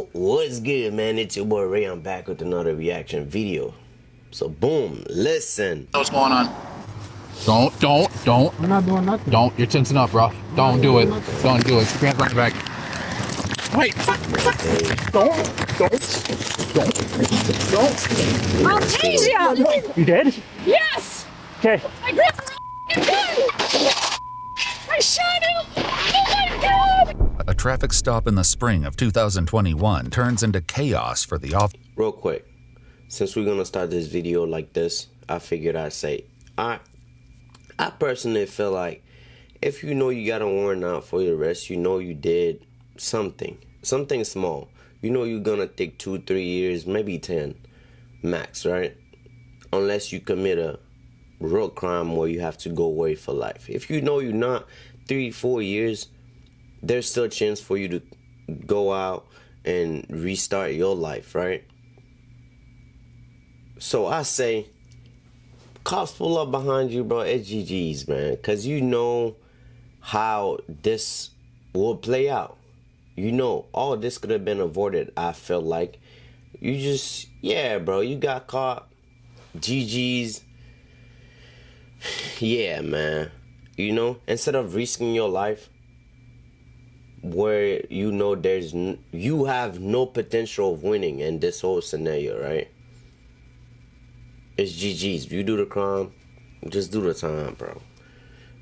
Yo, what's good, man? It's your boy Ray. I'm back with another reaction video. So boom, listen. What's going on? Don't. We're not doing nothing. Don't. You're tensing up, bro. Don't do it. Don't do it. Stand right back. Wait. Don't. I'll tease you! You did? Yes! Okay. I grabbed the gun! I shot him! Oh my god! A traffic stop in the spring of 2021 turns into chaos for the officer. Real quick, since we're gonna start this video like this, I figured I'd say, I personally feel like if you know you got a warrant out for your arrest, you know you did something small. You know you're gonna take 2-3 years, maybe 10 max, right? Unless you commit a real crime where you have to go away for life. If you know you're not, 3-4 years, there's still a chance for you to go out and restart your life, right? So I say, cops pull up behind you, bro. It's GG's, man, because you know how this will play out. You know, all this could have been avoided. I felt like you just, yeah, bro, you got caught. GG's. Yeah, man. You know, instead of risking your life where you know you have no potential of winning in this whole scenario, right? It's GG's. You do the crime, just do the time, bro.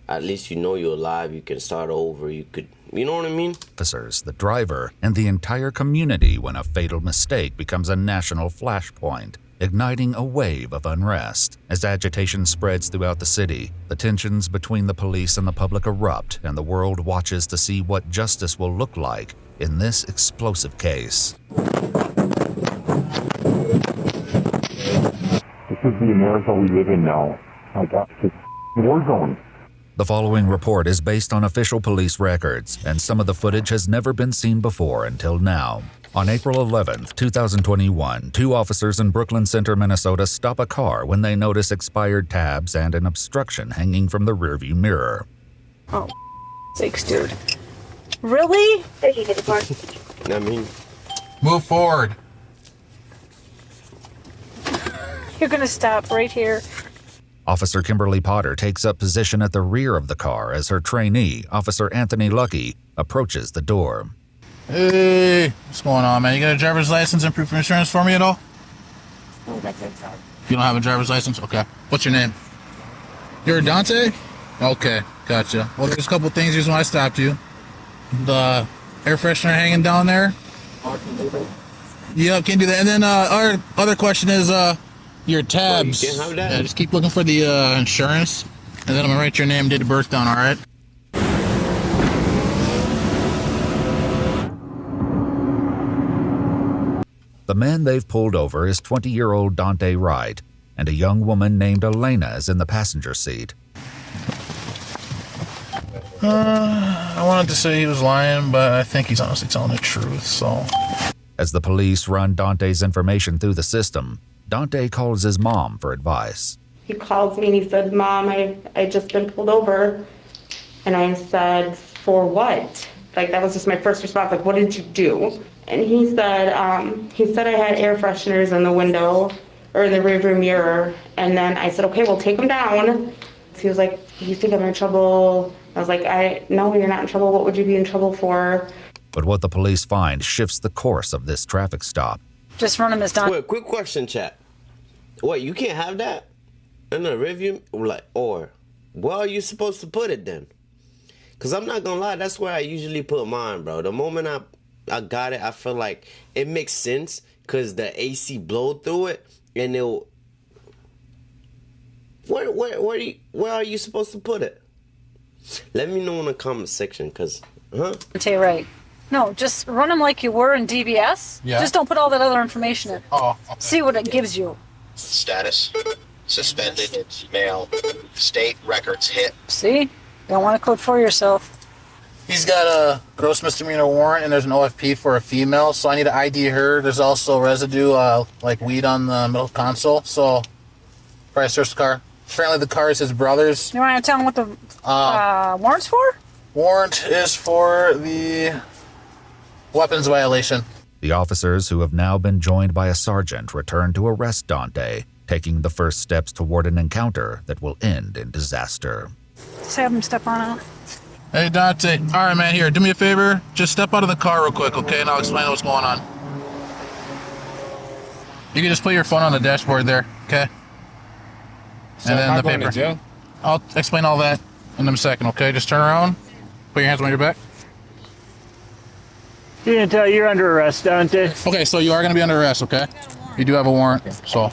At least you know you're alive. You can start over. You know what I mean? Officers, the driver, and the entire community when a fatal mistake becomes a national flashpoint, igniting a wave of unrest. As agitation spreads throughout the city, the tensions between the police and the public erupt, and the world watches to see what justice will look like in this explosive case. This is the America we live in now. I got this war zone. The following report is based on official police records, and some of the footage has never been seen before until now. On April 11th, 2021, 2 officers in Brooklyn Center, Minnesota stop a car when they notice expired tabs and an obstruction hanging from the rearview mirror. Oh, sakes, dude. Really? I mean, Move forward. You're gonna stop right here. Officer Kimberly Potter takes up position at the rear of the car as her trainee, Officer Anthony Lucky, approaches the door. Hey, what's going on, man? You got a driver's license and proof of insurance for me at all? You don't have a driver's license? Okay. What's your name? You're Dante? Okay, gotcha. Well, there's a couple things reason why I stopped you. The air freshener hanging down there. Yeah, can't do that. And then our other question is your tabs. You can't have that? Yeah, just keep looking for the insurance, and then I'm gonna write your name, date of birth down. All right. The man they've pulled over is 20-year-old Dante Wright, and a young woman named Elena is in the passenger seat. I wanted to say he was lying, but I think he's honestly telling the truth, so. As the police run Dante's information through the system, Dante calls his mom for advice. He calls me and he said, "Mom, I just been pulled over." And I said, "For what?" Like, that was just my first response, like, "What did you do?" And he said I had air fresheners in the window, or in the rearview mirror. And then I said, "Okay, well, take them down." He was like, "You think I'm in trouble?" I was like, "No, you're not in trouble. What would you be in trouble for?" But what the police find shifts the course of this traffic stop. Just run him as Don. wait, quick question, chat. Wait, you can't have that in the review? Like, or where are you supposed to put it then? Because I'm not gonna lie, that's where I usually put mine, bro. The moment I got it, I feel like it makes sense because the AC blow through it, and it'll. Where are you supposed to put it? Let me know in the comment section, because, Dante, right. No, just run him like you were in DBS. Yeah. Just don't put all that other information in. Oh, okay. See what it gives you. Status, suspended, mail, state records hit. See? You don't want to code for yourself. He's got a gross misdemeanor warrant, and there's an OFP for a female, so I need to ID her. There's also residue, like weed on the middle console, so probably search the car. Apparently the car is his brother's. You want to tell him what the warrant's for? Warrant is for the weapons violation. The officers, who have now been joined by a sergeant, return to arrest Dante, taking the first steps toward an encounter that will end in disaster. Just have him step on out. Hey, Dante. All right, man, here, do me a favor. Just step out of the car real quick, okay? And I'll explain what's going on. You can just put your phone on the dashboard there, okay? So and then am I the going paper. to jail? I'll explain all that in a second, okay? Just turn around, put your hands on your back. You didn't tell you're under arrest, Dante. Okay, so you are going to be under arrest, okay? You do have a warrant, so.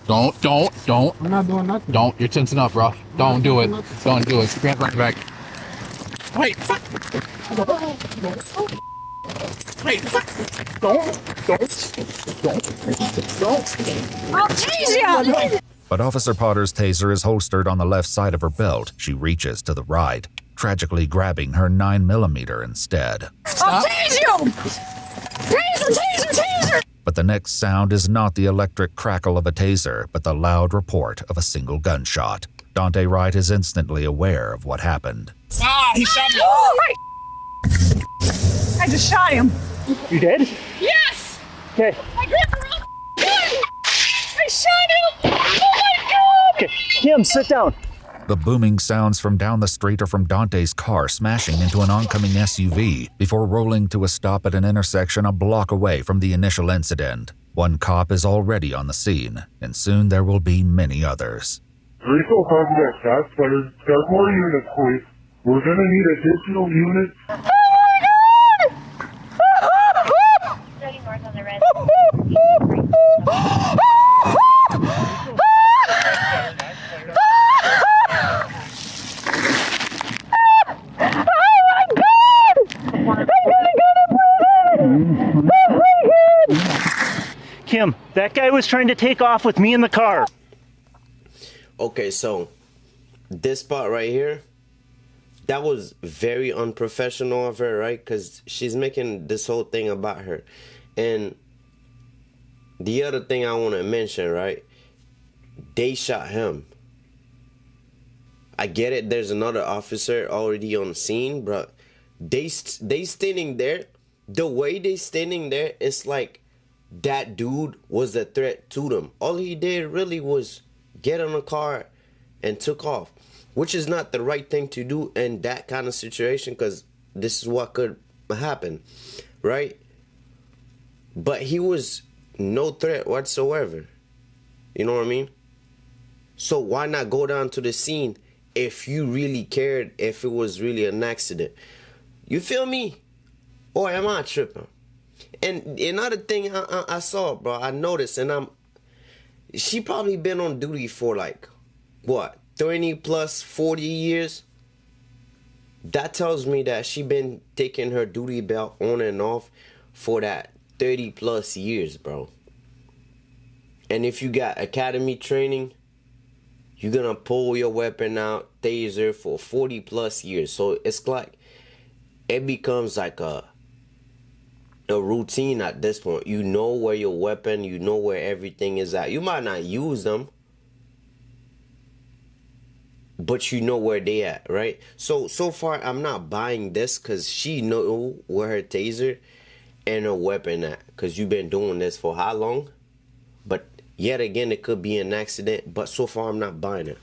Don't. I'm not doing nothing. Don't. You're tensing up, bro. Don't do it. Don't do it. Put your hands on your back. Wait. Wait. Don't. I'll tase you! But Officer Potter's taser is holstered on the left side of her belt. She reaches to the right, tragically grabbing her 9mm instead. I'll tase you! Taser! But the next sound is not the electric crackle of a taser, but the loud report of a single gunshot. Dante Wright is instantly aware of what happened. Ah, he shot me. Oh, I just shot him. You did? Yes! Okay. I grabbed the wrong gun! I shot him! Oh my god! Okay. Kim, sit down. The booming sounds from down the street are from Dante's car smashing into an oncoming SUV before rolling to a stop at an intersection a block away from the initial incident. One cop is already on the scene, and soon there will be many others. Refill contact shots, but got more units, please. We're gonna need additional units. Starting north on the red. Kim, that guy was trying to take off with me in the car. Okay, so this spot right here, that was very unprofessional of her, right? Because she's making this whole thing about her. And the other thing I want to mention, right? They shot him. I get it. There's another officer already on the scene, but they standing there. The way they standing there, it's like that dude was a threat to them. All he did really was get in a car and took off, which is not the right thing to do in that kind of situation, because this is what could happen, right? But he was no threat whatsoever. You know what I mean? So why not go down to the scene if you really cared, if it was really an accident? You feel me? Or am I tripping? And another thing I saw, bro, I noticed, and she probably been on duty for like, what, 30 plus 40 years? That tells me that she been taking her duty belt on and off for that 30 plus years, bro. And if you got academy training, you're gonna pull your weapon out, taser, for 40 plus years. So it's like, it becomes like a routine at this point. You know where your weapon, you know where everything is at. You might not use them, but you know where they at, right? So far I'm not buying this, because she know where her taser and her weapon at, because you've been doing this for how long? But yet again, it could be an accident, but so far I'm not buying it.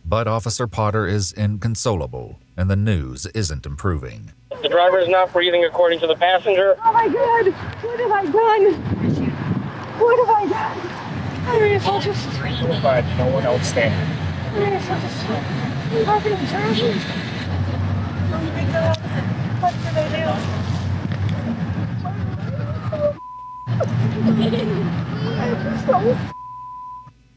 But Officer Potter is inconsolable, and the news isn't improving. The driver is not breathing according to the passenger. Oh my god! What have I done? What have I done? I mean, if I'll just... But no one else standing. I mean, if I'll just... How can I turn this? What did I do?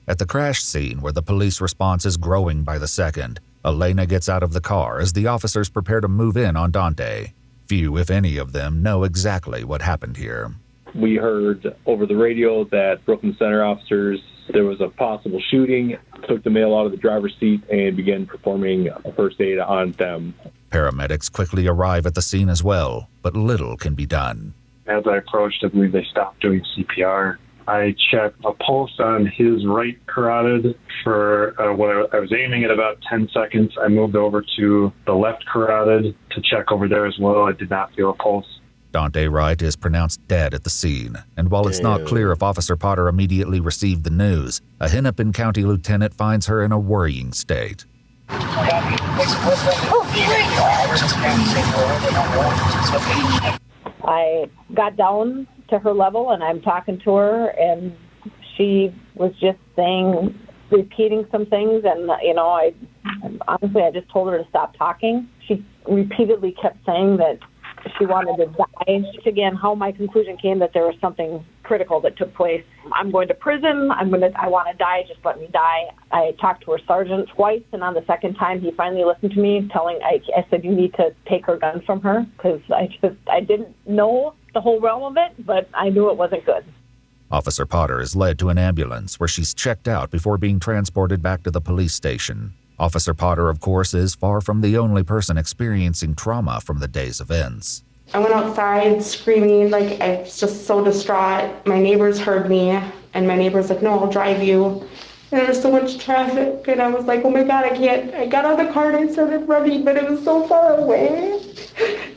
At the crash scene, where the police response is growing by the second, Elena gets out of the car as the officers prepare to move in on Dante. Few, if any of them, know exactly what happened here. We heard over the radio that Brooklyn Center officers, there was a possible shooting, took the male out of the driver's seat and began performing first aid on them. Paramedics quickly arrive at the scene as well, but little can be done. As I approached, I believe they stopped doing CPR. I checked a pulse on his right carotid for what I was aiming at about 10 seconds. I moved over to the left carotid to check over there as well. I did not feel a pulse. Dante Wright is pronounced dead at the scene, and while it's not clear if Officer Potter immediately received the news, a Hennepin County lieutenant finds her in a worrying state. I got down to her level and I'm talking to her, and she was just repeating some things, and I just told her to stop talking. She repeatedly kept saying that she wanted to die. Again, how my conclusion came that there was something critical that took place. I'm going to prison. I want to die. Just let me die. I talked to her sergeant twice, and on the second time, he finally listened to me. I said, you need to take her gun from her, because I didn't know the whole realm of it, but I knew it wasn't good. Officer Potter is led to an ambulance where she's checked out before being transported back to the police station. Officer Potter, of course, is far from the only person experiencing trauma from the day's events. I went outside screaming, like I was just so distraught. My neighbors heard me, and my neighbor's like, no, I'll drive you. And there was so much traffic, and I was like, oh my God, I can't. I got out of the car and I started running, but it was so far away.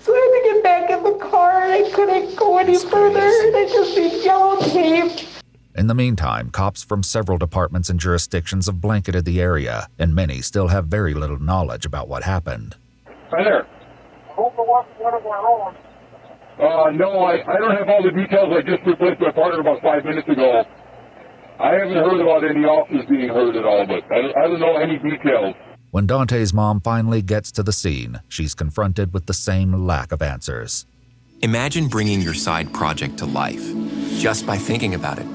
So I had to get back in the car, and I couldn't go any further, and I just need yellow tape. In the meantime, cops from several departments and jurisdictions have blanketed the area, and many still have very little knowledge about what happened. Hi there. No, I don't have all the details. I just replaced my partner about 5 minutes ago. I haven't heard about any officers being hurt at all, but I don't know any details. When Dante's mom finally gets to the scene, she's confronted with the same lack of answers. Imagine bringing your side project to life just by thinking about it.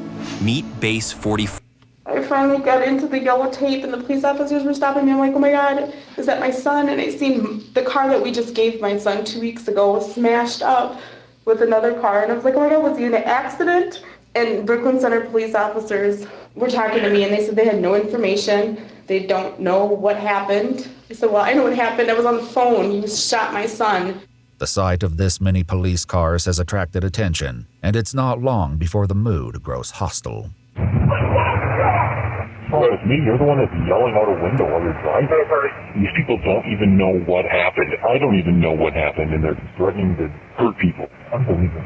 Meet Base 44. I finally got into the yellow tape, and the police officers were stopping me. I'm like, oh my God, is that my son? And I seen the car that we just gave my son 2 weeks ago smashed up with another car. And I was like, oh my God, was he in an accident? And Brooklyn Center police officers were talking to me, and they said they had no information. They don't know what happened. I said, well, I know what happened. I was on the phone. He shot my son. The sight of this many police cars has attracted attention, and it's not long before the mood grows hostile. Oh, it's me. You're the one that's yelling out a window while you're driving. These people don't even know what happened. I don't even know what happened, and they're threatening to hurt people. Unbelievable.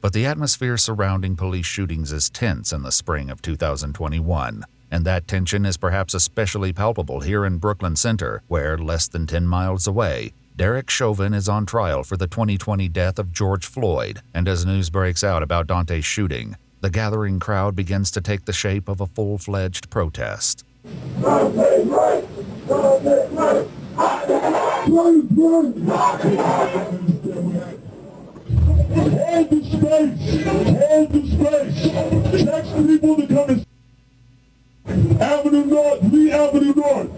But the atmosphere surrounding police shootings is tense in the spring of 2021, and that tension is perhaps especially palpable here in Brooklyn Center, where, less than 10 miles away, Derek Chauvin is on trial for the 2020 death of George Floyd, and as news breaks out about Dante's shooting, the gathering crowd begins to take the shape of a full-fledged protest. Dante's right! Dante's right! Hold the space! Hold the space! Text people to come in. Avenue North, Lee Avenue North.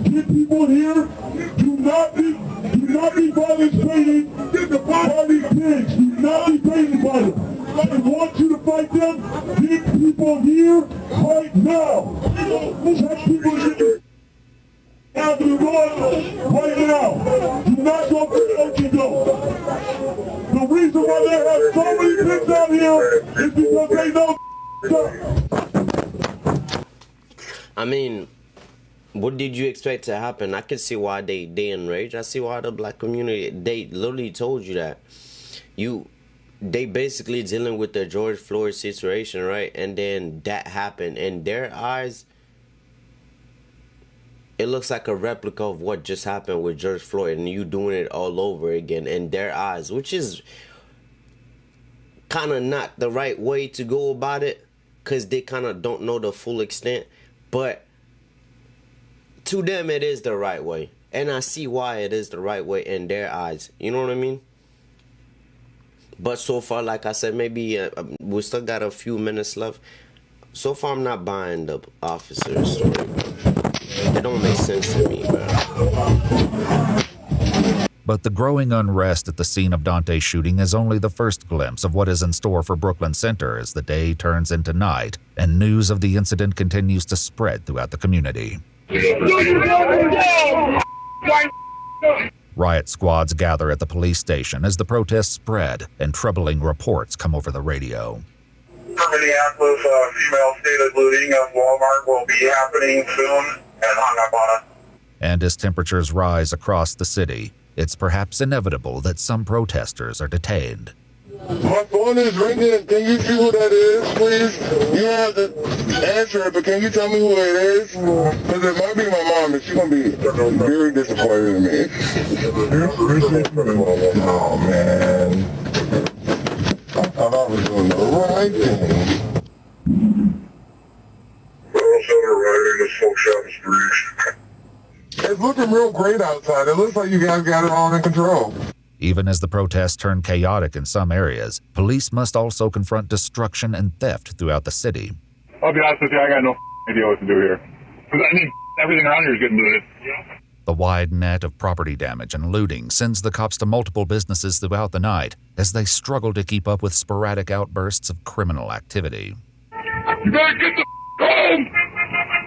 Get people here. Do not be violent training. Get the party pigs. Do not be training by them. I want you to fight them. Get people here right now. Text people here. Avenue North right now. Do not go for the Ocho. The reason why they have so many pigs out here is because they know. I mean, what did you expect to happen? I can see why they enraged. I see why the black community, they literally told you that. They basically dealing with the George Floyd situation, right? And then that happened. In their eyes, it looks like a replica of what just happened with George Floyd, and you doing it all over again in their eyes, which is kind of not the right way to go about it, because they kind of don't know the full extent. But to them, it is the right way. And I see why it is the right way in their eyes. You know what I mean? But so far, like I said, maybe we still got a few minutes left. So far, I'm not buying the officer's story, bro. It don't make sense to me, bro. But the growing unrest at the scene of Dante's shooting is only the first glimpse of what is in store for Brooklyn Center as the day turns into night and news of the incident continues to spread throughout the community. Riot squads gather at the police station as the protests spread and troubling reports come over the radio. From Minneapolis, female stated looting of Walmart will be happening soon, and hung up on us. And as temperatures rise across the city, it's perhaps inevitable that some protesters are detained. My phone is ringing. Can you see who that is, please? You don't have to answer it, but can you tell me who it is? Because it might be my mom, and she's going to be very disappointed in me. Oh, man. I thought I was doing the right thing. Federal Center riding the smoke shop street. It's looking real great outside. It looks like you guys got it all in control. Even as the protests turn chaotic in some areas, police must also confront destruction and theft throughout the city. I'll be honest with you, I got no idea what to do here. Because I mean, everything around here is getting looted. The wide net of property damage and looting sends the cops to multiple businesses throughout the night as they struggle to keep up with sporadic outbursts of criminal activity. You better get the home!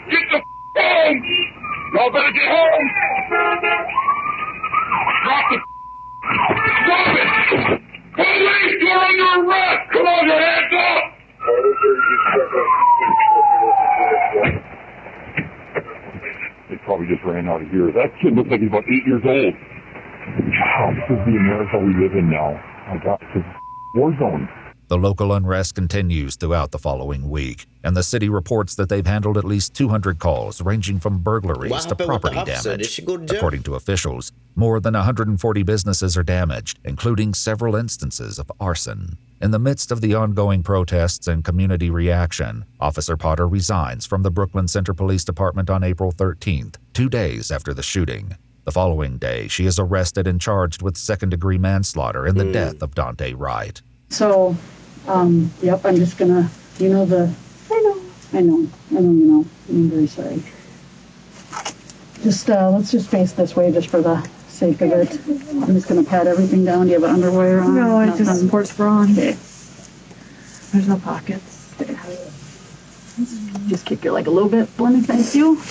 Get the home! Y'all better get home! Drop the Stop it! Police, you're under arrest! Come on, your hands up! They probably just ran out of here. That kid looks like he's about 8 years old. Wow, this is the America we live in now. My God, it's a war zone. The local unrest continues throughout the following week, and the city reports that they've handled at least 200 calls ranging from burglaries to property damage. According to officials, more than 140 businesses are damaged, including several instances of arson. In the midst of the ongoing protests and community reaction, Officer Potter resigns from the Brooklyn Center Police Department on April 13th, 2 days after the shooting. The following day, she is arrested and charged with second-degree manslaughter in the death of Dante Wright. So, yep, I'm just gonna, I know, you know, I'm very sorry. Just, let's just face this way just for the sake of it. I'm just gonna pat everything down. Do you have underwear on? No, it's just sports bra on. Okay. There's no pockets. Okay. Just kick your leg a little bit for me, thank you.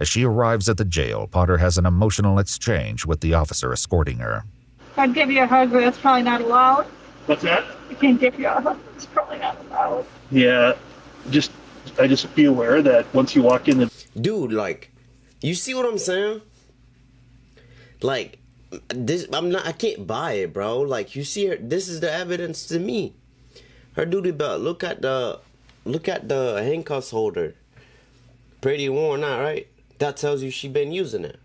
As she arrives at the jail, Potter has an emotional exchange with the officer escorting her. I'd give you a hug, but that's probably not allowed. What's that? I can't give you a hug. It's probably not allowed. Yeah, I just be aware that once you walk in the... Dude, like, you see what I'm saying? Like, this, I can't buy it, bro. Like, you see her, this is the evidence to me. Her duty belt, look at the handcuffs holder. Pretty worn out, right? That tells you she been using it.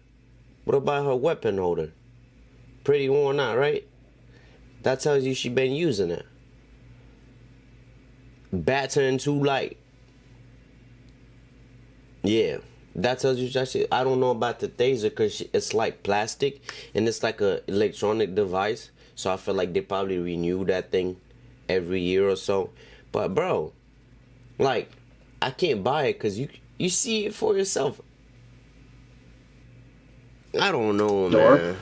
What about her weapon holder? Pretty worn out, right? That tells you she been using it. Baton too light. Yeah, that tells you that shit. I don't know about the taser because it's like plastic and it's like a electronic device. So I feel like they probably renew that thing every year or so. But bro, like, I can't buy it because you see it for yourself. I don't know, man.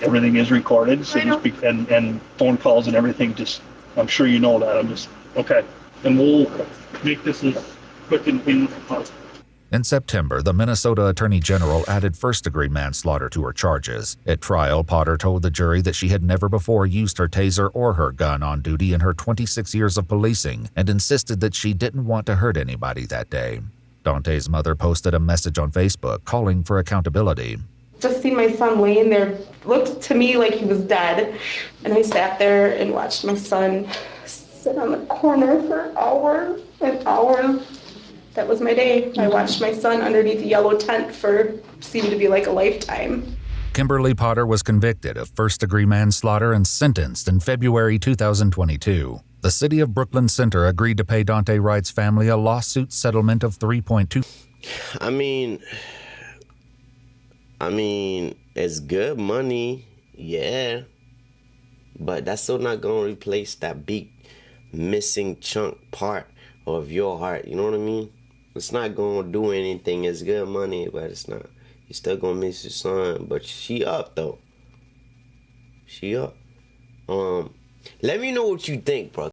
Everything is recorded, so just and phone calls and everything. Just, I'm sure you know that. I'm just okay, and we'll make this as quick and painless as possible. In September, the Minnesota Attorney General added first-degree manslaughter to her charges. At trial, Potter told the jury that she had never before used her taser or her gun on duty in her 26 years of policing and insisted that she didn't want to hurt anybody that day. Dante's mother posted a message on Facebook calling for accountability. Just seen my son laying there, looked to me like he was dead. And I sat there and watched my son sit on the corner for hours and hours. That was my day. I watched my son underneath a yellow tent for seemed to be like a lifetime. Kimberly Potter was convicted of first-degree manslaughter and sentenced in February 2022. The city of Brooklyn Center agreed to pay Dante Wright's family a lawsuit settlement of $3.2. I mean, it's good money, yeah. But that's still not going to replace that big missing chunk part of your heart, you know what I mean? It's not going to do anything. It's good money, but it's not. You're still going to miss your son. But she up, though. She up. Let me know what you think, bro.